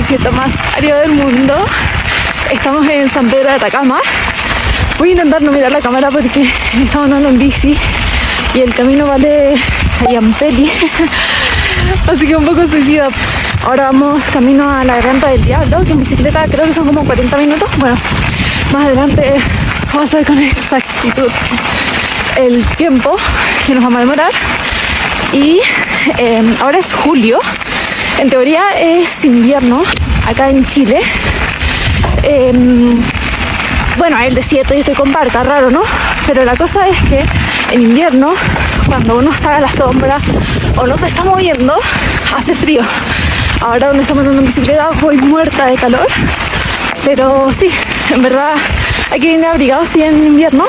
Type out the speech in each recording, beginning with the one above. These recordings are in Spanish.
desierto más árido del mundo. Estamos en San Pedro de Atacama. Voy a intentar no mirar la cámara porque estamos andando en bici y el camino va de Ayampeli, así que un poco suicida. Ahora vamos camino a la Garganta del Diablo, que en bicicleta creo que son como 40 minutos. Bueno, más adelante vamos a ver con exactitud el tiempo que nos vamos a demorar. Y ahora es julio, en teoría es invierno acá en Chile. Bueno, el desierto y estoy con parca, raro, ¿no? Pero la cosa es que en invierno, cuando uno está a la sombra o no se está moviendo, hace frío. Ahora donde estamos andando en bicicleta voy muerta de calor. Pero sí, en verdad hay que venir abrigados sí en invierno.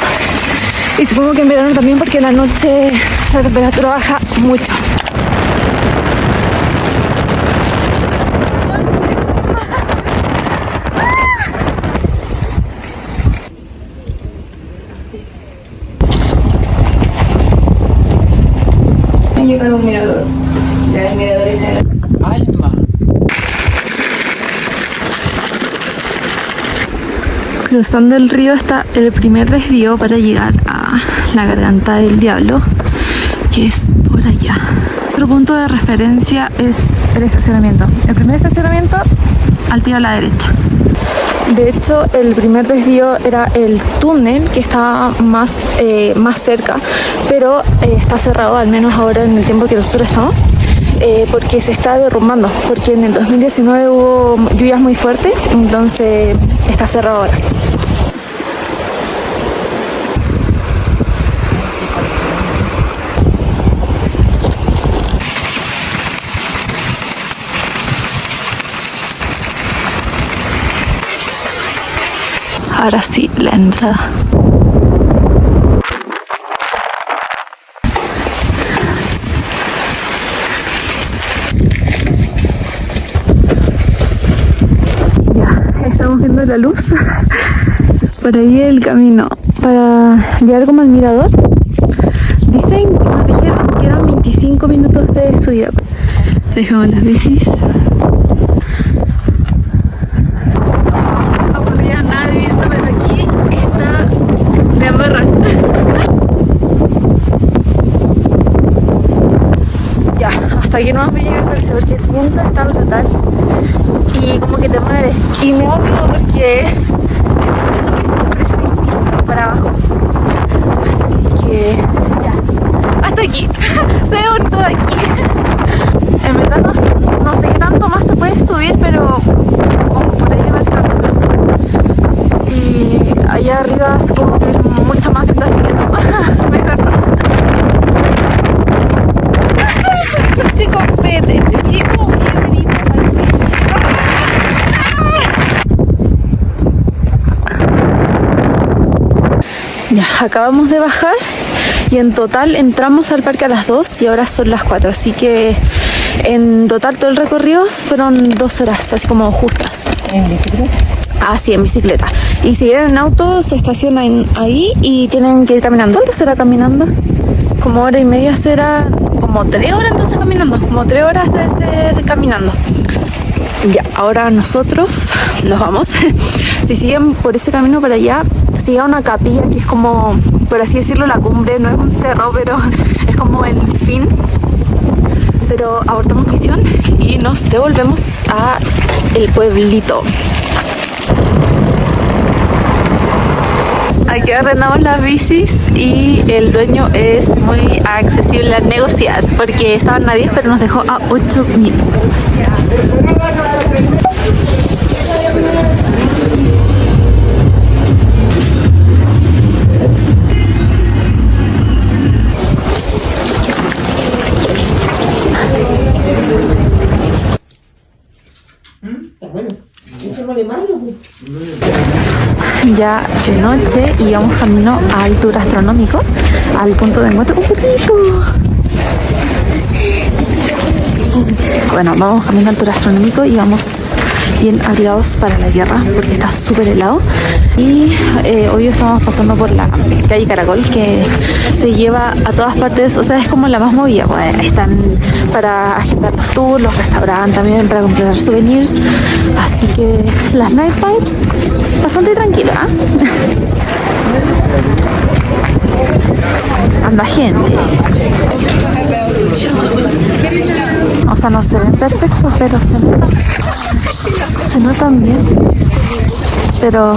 Y supongo que en verano también porque en la noche la temperatura baja mucho. Llegar a un mirador. Ya el mirador está en Alma. Cruzando el río está el primer desvío para llegar a la Garganta del Diablo, que es por allá. Otro punto de referencia es el estacionamiento. El primer estacionamiento al tiro a la derecha. De hecho, el primer desvío era el túnel que estaba más cerca, pero está cerrado, al menos ahora en el tiempo que nosotros estamos, porque se está derrumbando, porque en el 2019 hubo lluvias muy fuertes, entonces está cerrado ahora. Ahora sí, la entrada. Ya, estamos viendo la luz. Por ahí el camino para llegar como al mirador. Dicen que nos dijeron que eran 25 minutos de subida. Dejamos las bicis. Ya, hasta aquí no más voy a llegar porque el viento está brutal y como que te mueves y me da miedo porque eso me hizo precipicio para abajo, así que ya, hasta aquí. Se ve bonito de aquí. En verdad no sé qué tanto más se puede subir, pero como por ahí va el camino y allá arriba es como que mucho más fantástico. Mejor no. Ya, acabamos de bajar y en total entramos al parque a las 2 y ahora son las 4, así que en total todo el recorrido fueron 2 horas, así como justas. ¿En bicicleta? Ah, sí, en bicicleta. Y si vienen en auto, se estacionan ahí y tienen que ir caminando. ¿Cuánto será caminando? Como hora y media será, como 3 horas entonces caminando, como 3 horas debe ser caminando. Ya, ahora nosotros nos vamos. Si siguen por ese camino para allá, sigue a una capilla que es como, por así decirlo, la cumbre, no es un cerro, pero es como el fin. Pero abortamos misión y nos devolvemos a el pueblito. Aquí arrendamos las bicis y el dueño es muy accesible a negociar porque estaban a 10 pero nos dejó a 8.000. Ya de noche y vamos camino al tour astronómico, al punto de encuentro. ¡Un poquito! Bueno, vamos camino al tour astronómico y vamos bien abrigados para la guerra porque está súper helado. Y hoy estamos pasando por la calle Caracol, que te lleva a todas partes, o sea, es como la más movida, pues. Están para agendar los tours, los restaurantes también, para comprar souvenirs, así que las night vibes bastante tranquilo, ¿ah? Anda gente. O sea, no se ven perfectos, pero se notan bien. Pero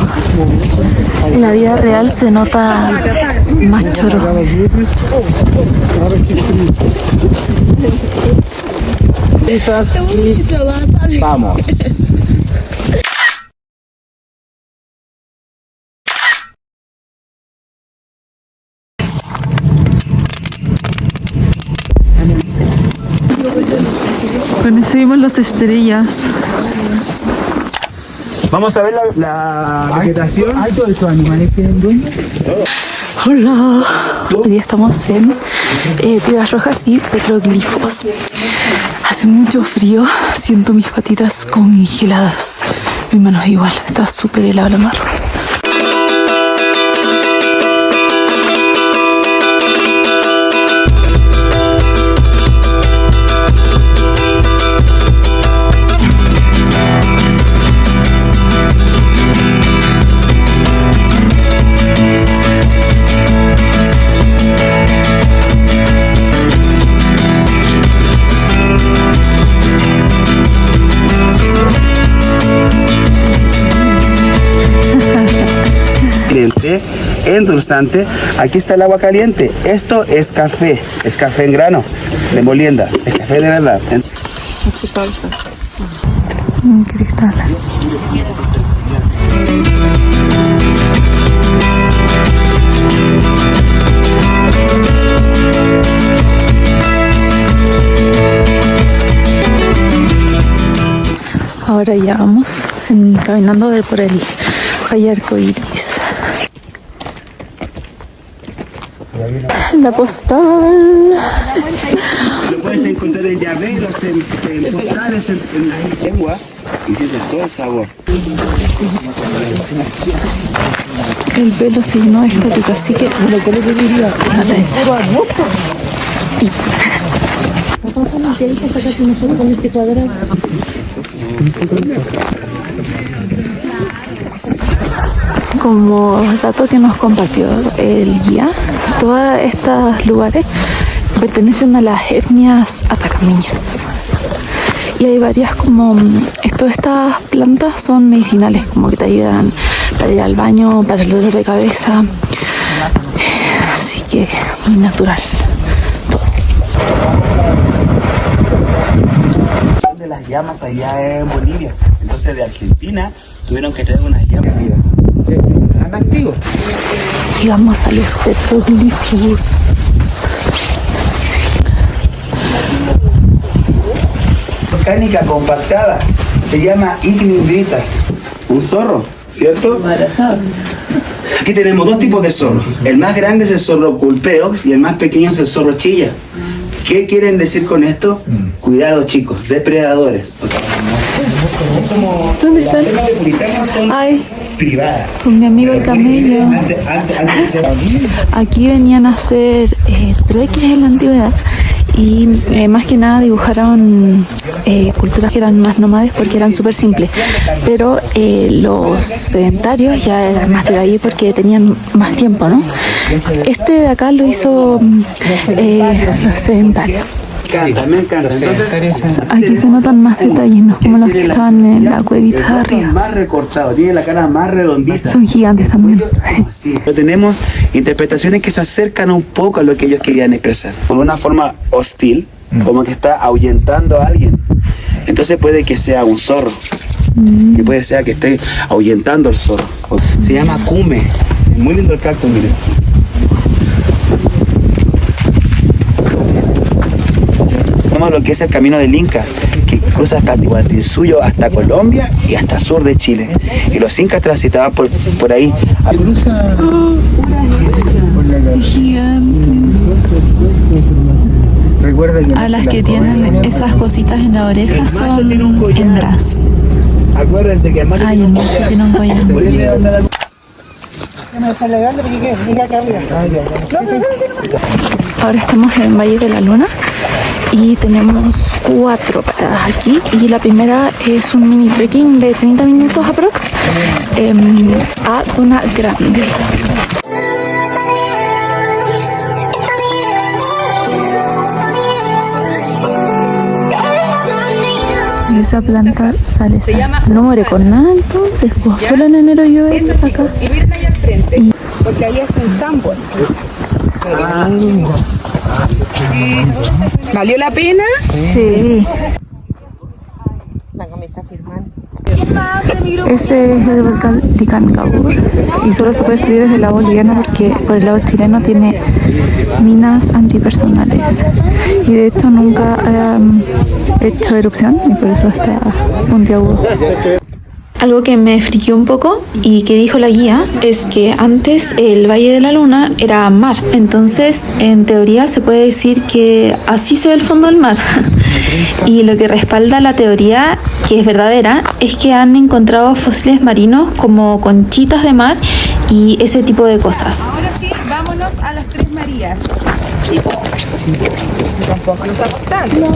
en la vida real se nota más choro. Vamos. Conocimos las estrellas. Vamos a ver la vegetación. ¿Hay todos estos animales que tienen dueño? Hola, hoy día estamos en Piedras Rojas y Petroglifos. Hace mucho frío, siento mis patitas congeladas. Mis manos igual, está súper helada la mar. Endulzante. Aquí está el agua caliente. Esto es café en grano de molienda, es café de verdad. Cristales. Ahora ya vamos caminando por el Valle Arcoíris. La postal. Lo puedes encontrar en llaveros, en postales, en la lengua, y tiene todo el sabor. El pelo se llenó de estática, así que lo que les diría, atención. Como dato que nos compartió el guía, todos estos lugares pertenecen a las etnias atacameñas. Y hay varias como, estas plantas son medicinales, como que te ayudan para ir al baño, para el dolor de cabeza. Así que muy natural todo. De las llamas allá en Bolivia. Entonces de Argentina tuvieron que traer unas llamas vivas. ¿Están activos? Llegamos a los petroglifos. Volcánica compactada, se llama Ignimbrita, un zorro, ¿cierto? Aquí tenemos dos tipos de zorros. El más grande es el zorro culpeox y el más pequeño es el zorro chilla. ¿Qué quieren decir con esto? Cuidado, chicos, depredadores. ¿Dónde están? Ay, Privadas. con mi amigo el camello. Aquí venían a hacer trueques en la antigüedad y más que nada dibujaron culturas que eran más nómades porque eran súper simples, pero los sedentarios ya eran más de ahí porque tenían más tiempo, ¿no? Este de acá lo hizo sedentario. Me encanta. Entonces, Aquí se notan más detalles, no como los que estaban en la cuevita de arriba. Más recortado, tiene la cara más redondita. Son gigantes también. Sí. Pero tenemos interpretaciones que se acercan un poco a lo que ellos querían expresar. Con una forma hostil, como que está ahuyentando a alguien. Entonces puede que sea un zorro, que puede ser que esté ahuyentando al zorro. Se llama cume. Muy lindo el cactus, miren. Lo que es el camino del Inca, que cruza hasta Tihuanaco, hasta Colombia y hasta sur de Chile. Y los incas transitaban por ahí. Recuerda que A las que tienen esas cositas en la oreja son hembras. Acuérdense que más. Ay, el monstruo tiene un cuello. Ahora estamos en Valle de la Luna y tenemos 4 paradas aquí. Y la primera es un mini trekking de 30 minutos aprox a Duna Grande. Esa planta sale sana. No muere con nada, entonces pues solo en enero llueve acá. Y miren ahí al frente, porque ahí es un sandboard. ¿Valió la pena? Sí. Ese es el volcán Ticancabur y solo se puede subir desde el lado boliviano porque por el lado chileno tiene minas antipersonales y de hecho nunca ha hecho erupción y por eso está puntiagudo. Algo que me friqueó un poco y que dijo la guía es que antes el Valle de la Luna era mar, entonces en teoría se puede decir que así se ve el fondo del mar. Y lo que respalda la teoría, que es verdadera, es que han encontrado fósiles marinos como conchitas de mar y ese tipo de cosas. Ahora sí, vámonos a las Tres Marías. Tampoco nos estamos tanto.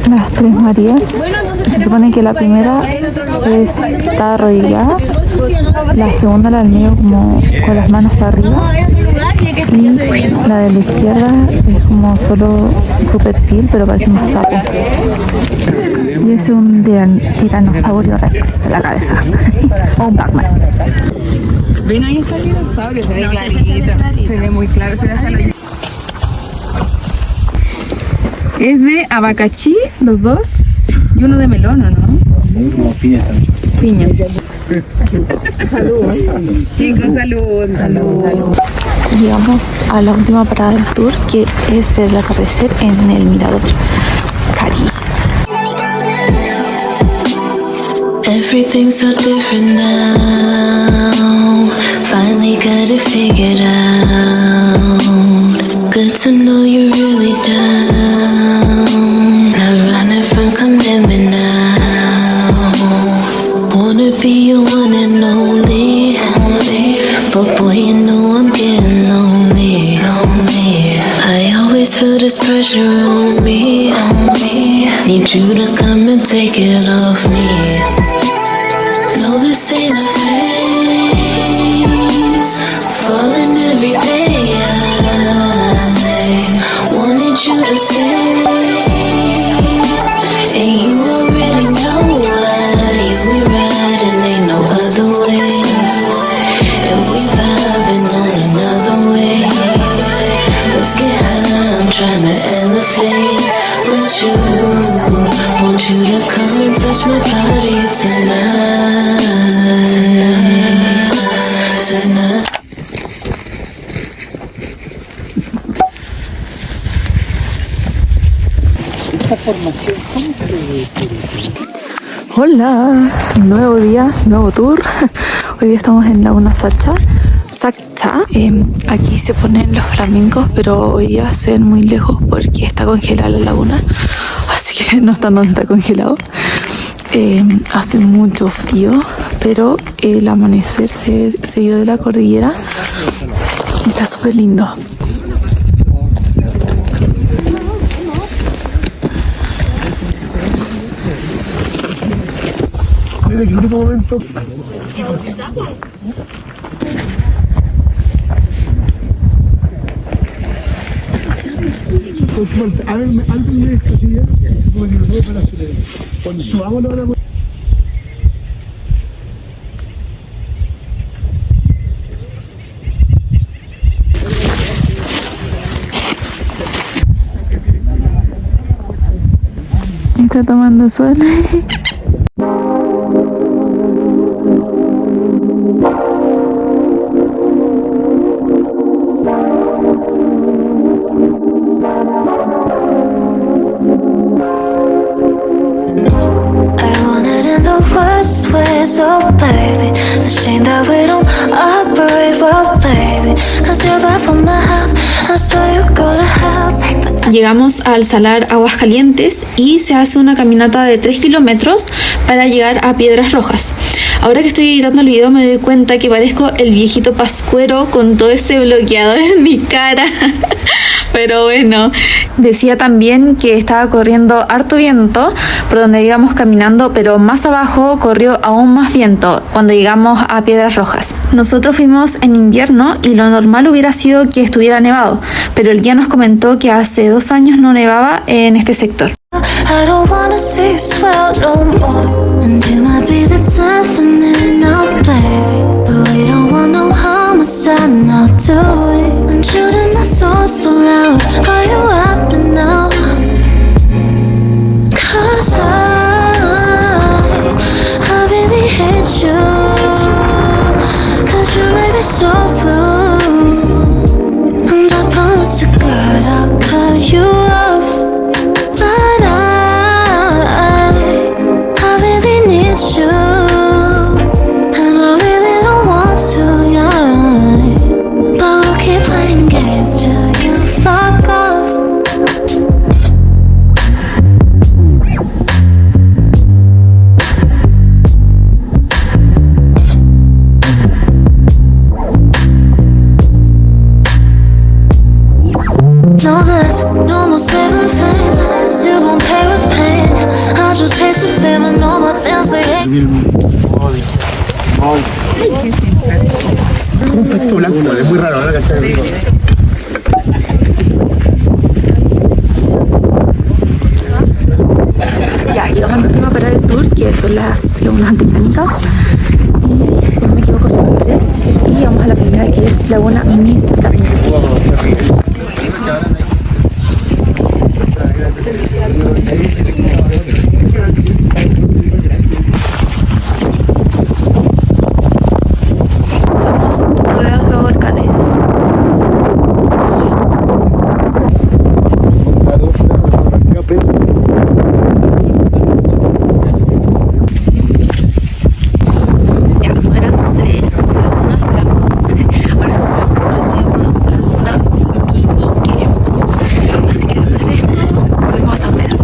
Las Tres Marías, se supone que la primera está arrodillada, la segunda la del medio como con las manos para arriba y la de la izquierda es como solo su perfil pero parece un sapo y es un tiranosaurio rex en la cabeza o un Pac-Man. Ven, ahí está el dinosaurio, se ve clarito, se ve muy claro, se ve hasta lo... Es de abacachí, los dos, y uno de melón, ¿o no? No, piña también. Piña. Salud. Chicos, salud. Llegamos a la última parada del tour, que es ver el atardecer en el mirador Cari. Everything's so different now. Finally got it figured out. Good to know you're really down. Not running from commitment now. Wanna be your one and only. But boy, you know I'm getting lonely. I always feel this pressure on me. Need you to come and take it off me. No, this ain't a phase. Falling every day. I wanted you to stay. And you already know why. We riding, ain't no other way. And we vibing on another way. Let's get high, I'm trying to elevate with you. Want you to come and touch my body tonight. Hola, nuevo día, nuevo tour. Hoy día estamos en Laguna Sacha. Aquí se ponen los flamencos, pero hoy día se ven muy lejos porque está congelada la laguna, así que no están donde está congelado. Hace mucho frío, pero el amanecer se dio de la cordillera. Está súper lindo. Desde el único momento, háblenme esta silla, porque no puedo para subir. Cuando subamos ahora. Está tomando sol. So baby, the shame that we don't operate well, baby. Cause you're bad for my health. I swear you go to hell. Take the Llegamos al Salar Aguascalientes y se hace una caminata de 3 kilómetros para llegar a Piedras Rojas. Ahora que estoy editando el video me doy cuenta que parezco el viejito pascuero con todo ese bloqueador en mi cara. Pero bueno, decía también que estaba corriendo harto viento por donde íbamos caminando, pero más abajo corrió aún más viento cuando llegamos a Piedras Rojas. Nosotros fuimos en invierno y lo normal hubiera sido que estuviera nevado, pero el guía nos comentó que hace 2 años no nevaba en este sector. I don't wanna see you swell no more. And you might be the death of me now, baby. But we don't want no homicide now, do we? And shooting my soul so loud. Are you happy now? Cause I really hate you. Cause you made me so blue. And I promise to God I'll cut you off. But I really need you, and I really don't want to, yeah. But we'll keep playing games till you fuck off. No, there's no more saving things. You gon' pay with pain. I just taste the fame and all my fans they hate. Un pesto blanco, es muy raro, ¿no? ¿Cachai? Ya, llegamos a la última parada del tour, que son las lagunas altiplanitas. Y si no me equivoco son 3. Y vamos a la primera, que es Laguna Misca. Estamos rodeados de volcanes. Ya, no eran 3 lagunas, ahora estamos haciendo Laguna Iquique. Así que después de esto volvemos a San Pedro.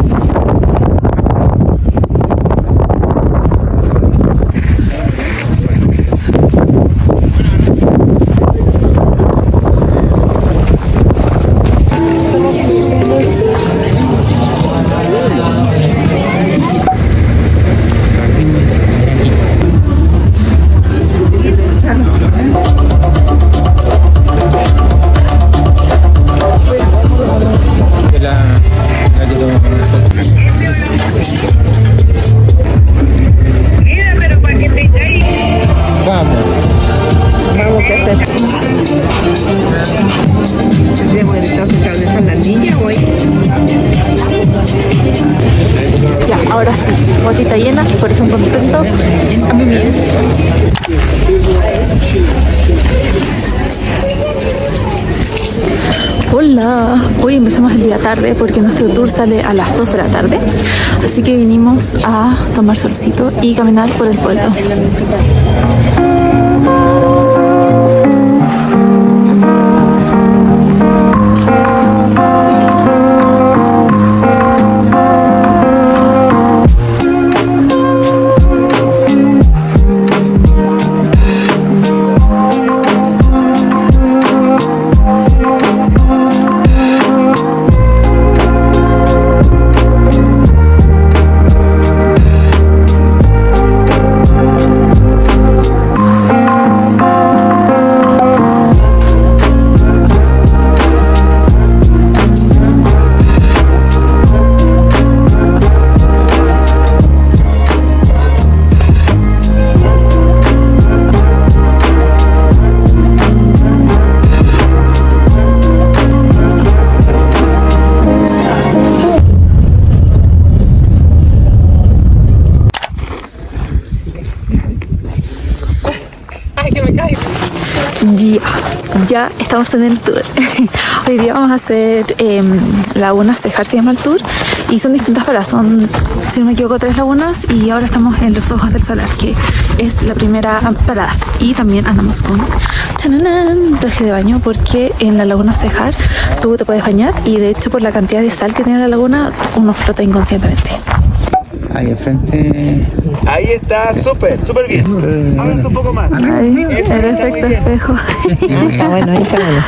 Ya, ahora sí, botita llena, corazón contento, a mí bien. Hola, hoy empezamos el día tarde porque nuestro tour sale a las 2 de la tarde, así que vinimos a tomar solcito y caminar por el pueblo. ya estamos en el tour. Hoy día vamos a hacer Laguna Cejar, se llama el tour, y son distintas paradas, son, si no me equivoco, 3 lagunas, y ahora estamos en Los Ojos del Salar, que es la primera parada. Y también andamos con traje de baño, porque en la Laguna Cejar tú te puedes bañar, y de hecho por la cantidad de sal que tiene la laguna uno flota inconscientemente. Ahí al frente. Ahí está, súper bien. Háganse un poco más. Ay, el efecto espejo. Está bueno, ahí está bueno.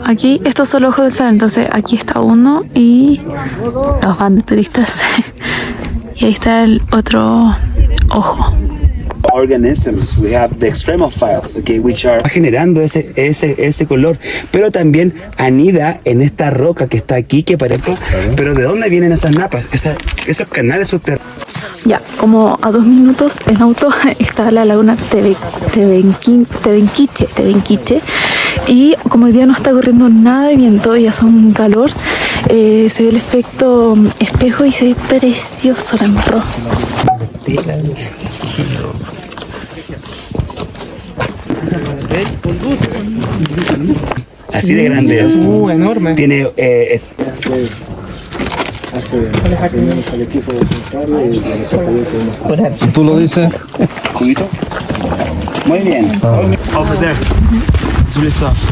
Aquí, estos son los Ojos del Salar, entonces aquí está uno y los van de turistas. Y ahí está el otro ojo. Organisms, we have the extremophiles, okay, which are generando ese color, pero también anida en esta roca que está aquí, que parece. Pero ¿de dónde vienen esas napas? Esos canales subterráneos. Ya, como a 2 minutos en auto está la laguna Tevenquiche, y como hoy día no está corriendo nada de viento y hace un calor, se ve el efecto espejo y se ve precioso la rojo. Así de grande es. Enorme. Tiene ¿Tú lo dices? juguito. Muy bien. Over there. It's really soft.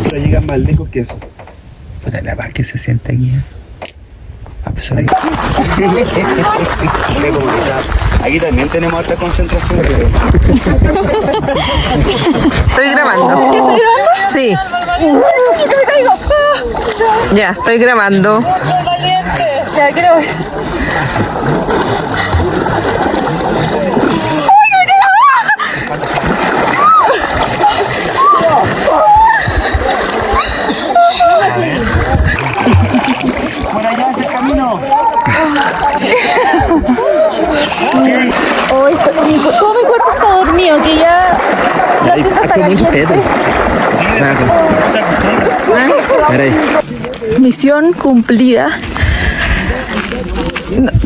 Pero llega más lejos que eso. Pues la paz que se siente aquí. Absolutamente. Aquí también tenemos alta concentración. Estoy grabando. Sí. Ya, estoy grabando. Ya, quiero ver. Por allá es el camino. Hoy todo mi cuerpo está dormido, que ya la siento hasta caliente. Misión cumplida.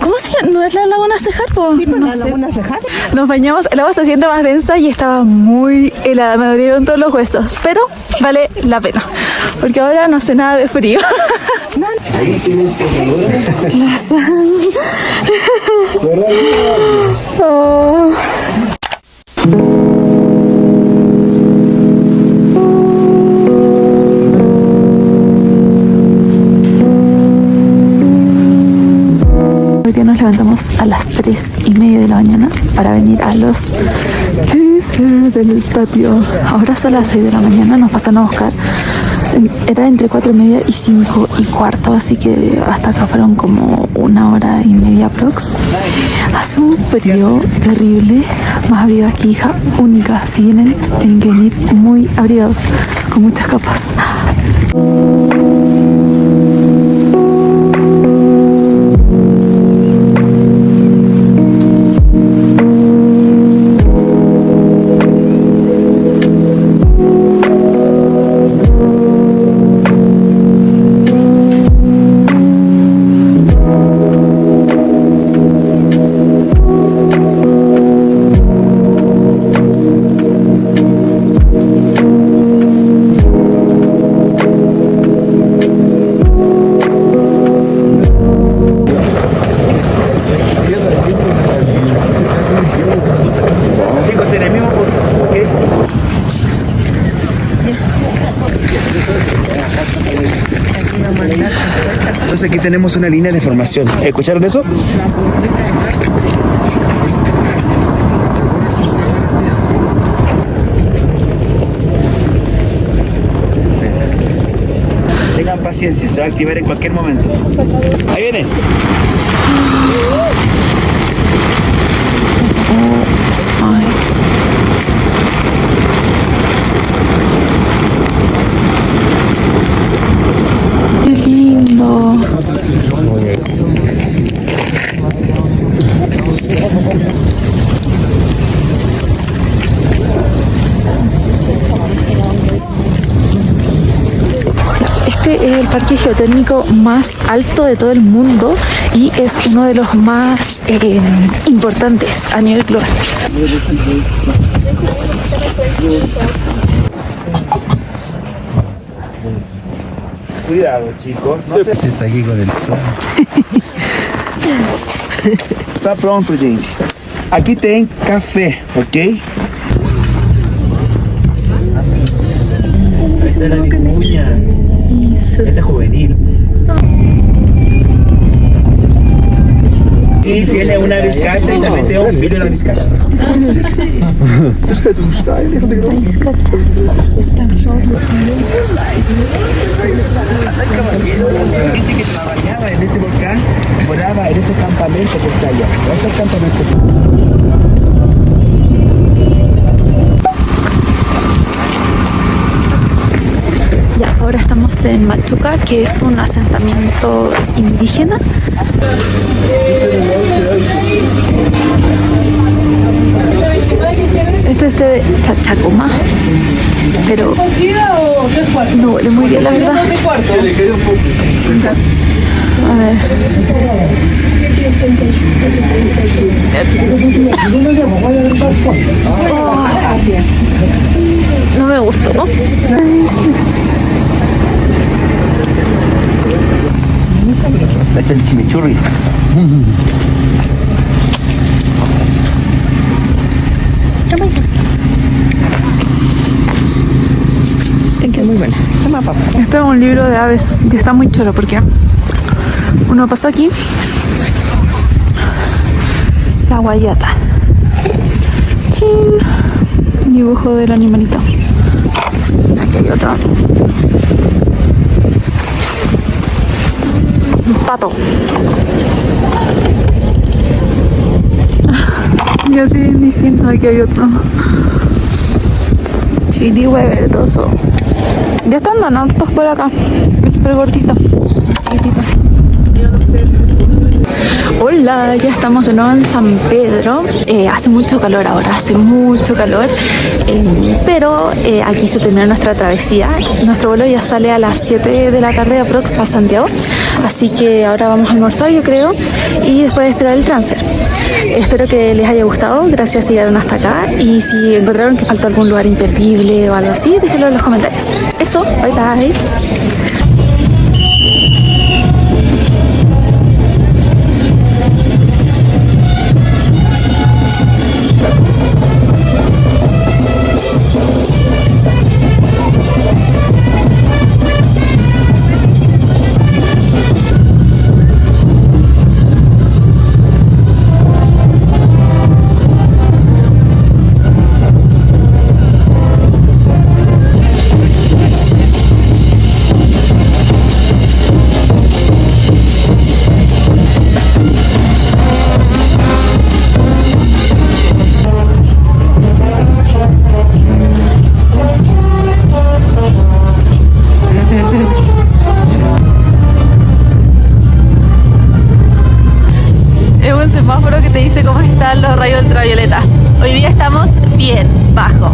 ¿Cómo se llama? ¿No es la Laguna Cejar? No sé. Nos bañamos, el agua se siente más densa y estaba muy helada, me dolieron todos los huesos, pero vale la pena, porque ahora no hace nada de frío. La sangre. Oh. Hoy día nos levantamos a las 3:30 de la mañana para venir a los Geyser del Tatio. Ahora son las 6 de la mañana, nos pasan a buscar. Era entre 4:30 y 5:15, así que hasta acá fueron como 1h30 aprox. Hace un frío terrible, más abrigado aquí, hija única. Si vienen, tienen que venir muy abrigados, con muchas capas. Chicos, en el mismo punto, ¿ok? Entonces aquí tenemos una línea de formación. ¿Escucharon eso? Tengan paciencia, se va a activar en cualquier momento. Ahí viene. Qué lindo. Este es el parque geotérmico más alto de todo el mundo y es uno de los más importantes a nivel global. Cuidado, chicos. No se pensa aquí con el sol. Tá pronto, gente. Aqui tem café, ok? Esta es la vicuña. Esta es juvenil. Y tiene una vizcacha y también tiene un filho da vizcacha. Gente que trabajaba en ese volcán, moraba en ese campamento que está allá. Ese es el campamento. Ya, ahora estamos en Machuca, que es un asentamiento indígena. Esto es de Chachacoma, pero no huele muy bien, la verdad. A ver. Oh, no me gustó, ¿no? Le echa el chimichurri. Muy bueno. Esto es un libro de aves y está muy chulo porque uno pasa aquí, la guayata, chin, dibujo del animalito, aquí hay otro, un pato, y así bien distinto, aquí hay otro, chirigüe verdoso. Ya están dando todos por acá. Es súper gordito, chiquitito. Hola, ya estamos de nuevo en San Pedro. Hace mucho calor ahora, hace mucho calor. Pero aquí se termina nuestra travesía. Nuestro vuelo ya sale a las 7 de la tarde aprox a Santiago. Así que ahora vamos a almorzar, yo creo, y después esperar el transfer. Espero que les haya gustado, gracias si llegaron hasta acá, y si encontraron que faltó algún lugar imperdible o algo así, déjenlo en los comentarios. Eso, bye bye. Es un semáforo que te dice cómo están los rayos ultravioleta. Hoy día estamos bien, bajo.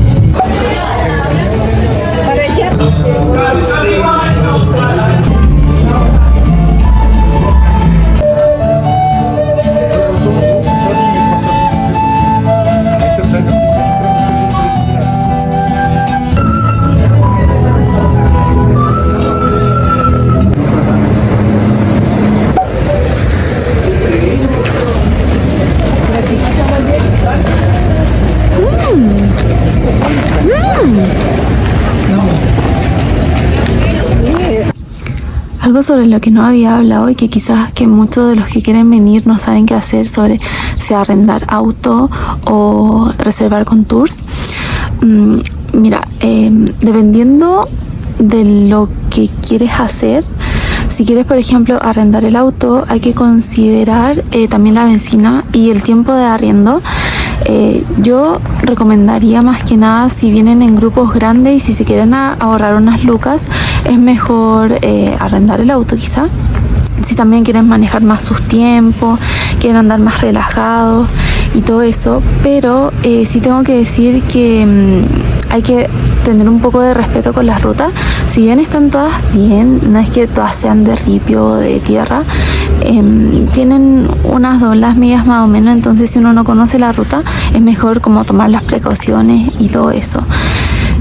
Algo sobre lo que no había hablado y que quizás que muchos de los que quieren venir no saben qué hacer sobre si arrendar auto o reservar con tours. Mira, dependiendo de lo que quieres hacer, si quieres, por ejemplo, arrendar el auto, hay que considerar también la benzina y el tiempo de arriendo. Yo recomendaría más que nada, si vienen en grupos grandes y si se quieren ahorrar unas lucas, es mejor arrendar el auto quizá. Si también quieren manejar más sus tiempos, quieren andar más relajados y todo eso. Pero sí tengo que decir que hay que tener un poco de respeto con las rutas. Si bien están todas bien, no es que todas sean de ripio o de tierra, tienen unas doblas medias más o menos, entonces si uno no conoce la ruta es mejor como tomar las precauciones y todo eso.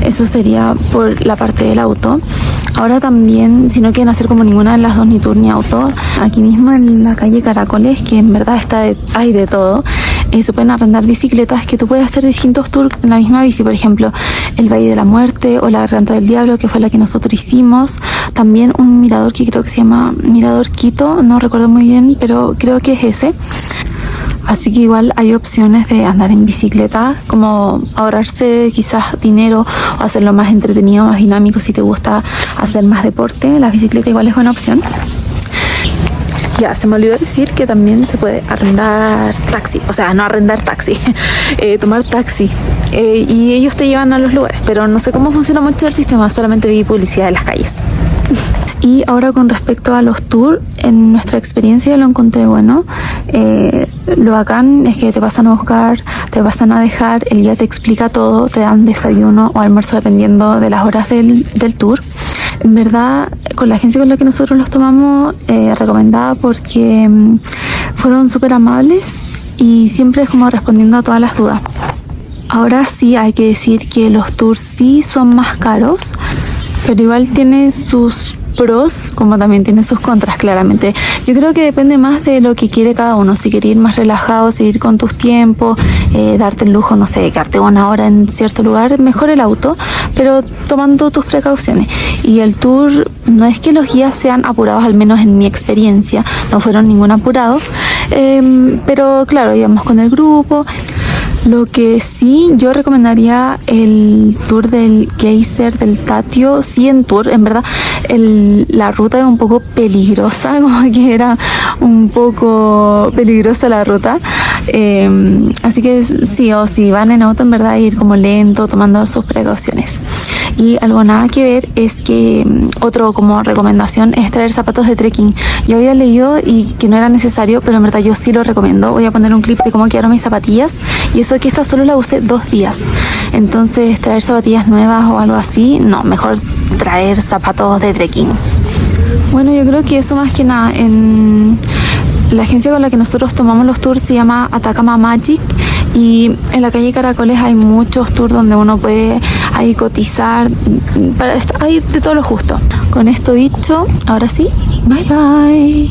Eso sería por la parte del auto. Ahora también, si no quieren hacer como ninguna de las dos, ni tour ni auto, aquí mismo en la calle Caracoles, que en verdad hay de todo, se pueden arrendar bicicletas que tú puedes hacer distintos tours en la misma bici. Por ejemplo, el Valle de la Muerte o la Garganta del Diablo, que fue la que nosotros hicimos. También un mirador que creo que se llama Mirador Quito, no recuerdo muy bien, pero creo que es ese. Así que igual hay opciones de andar en bicicleta, como ahorrarse quizás dinero o hacerlo más entretenido, más dinámico si te gusta hacer más deporte. La bicicleta igual es buena opción. Ya, se me olvidó decir que también se puede arrendar taxi, o sea, no arrendar taxi, tomar taxi. Y ellos te llevan a los lugares, pero no sé cómo funciona mucho el sistema, solamente vi publicidad en las calles. Y ahora con respecto a los tours, en nuestra experiencia lo encontré bueno. Lo bacán es que te pasan a buscar, te pasan a dejar, el guía te explica todo, te dan desayuno o almuerzo dependiendo de las horas del tour. En verdad, con la agencia con la que nosotros los tomamos, recomendada porque fueron súper amables y siempre es como respondiendo a todas las dudas. Ahora sí hay que decir que los tours sí son más caros, pero igual tiene sus pros como también tiene sus contras, claramente. Yo creo que depende más de lo que quiere cada uno. Si quieres ir más relajado, seguir con tus tiempos, darte el lujo, no sé, de quedarte una hora en cierto lugar, mejor el auto, pero tomando tus precauciones. Y el tour, no es que los guías sean apurados, al menos en mi experiencia, no fueron ningún apurados, pero claro, íbamos con el grupo. Lo que sí, yo recomendaría el tour del geyser del Tatio, sí en tour, en verdad la ruta es un poco peligrosa, como que era un poco peligrosa la ruta, así que sí, o si van en auto, en verdad ir como lento, tomando sus precauciones. Y algo nada que ver es que otro como recomendación es traer zapatos de trekking. Yo había leído y que no era necesario, pero en verdad yo sí lo recomiendo. Voy a poner un clip de cómo quedaron mis zapatillas, y eso que esta solo la usé 2 días. Entonces traer zapatillas nuevas o algo así, no, mejor traer zapatos de trekking. Bueno, yo creo que eso más que nada. En la agencia con la que nosotros tomamos los tours se llama Atacama Magic, y en la calle Caracoles hay muchos tours donde uno puede ahí cotizar, hay de todo lo justo. Con esto dicho, ahora sí, bye bye.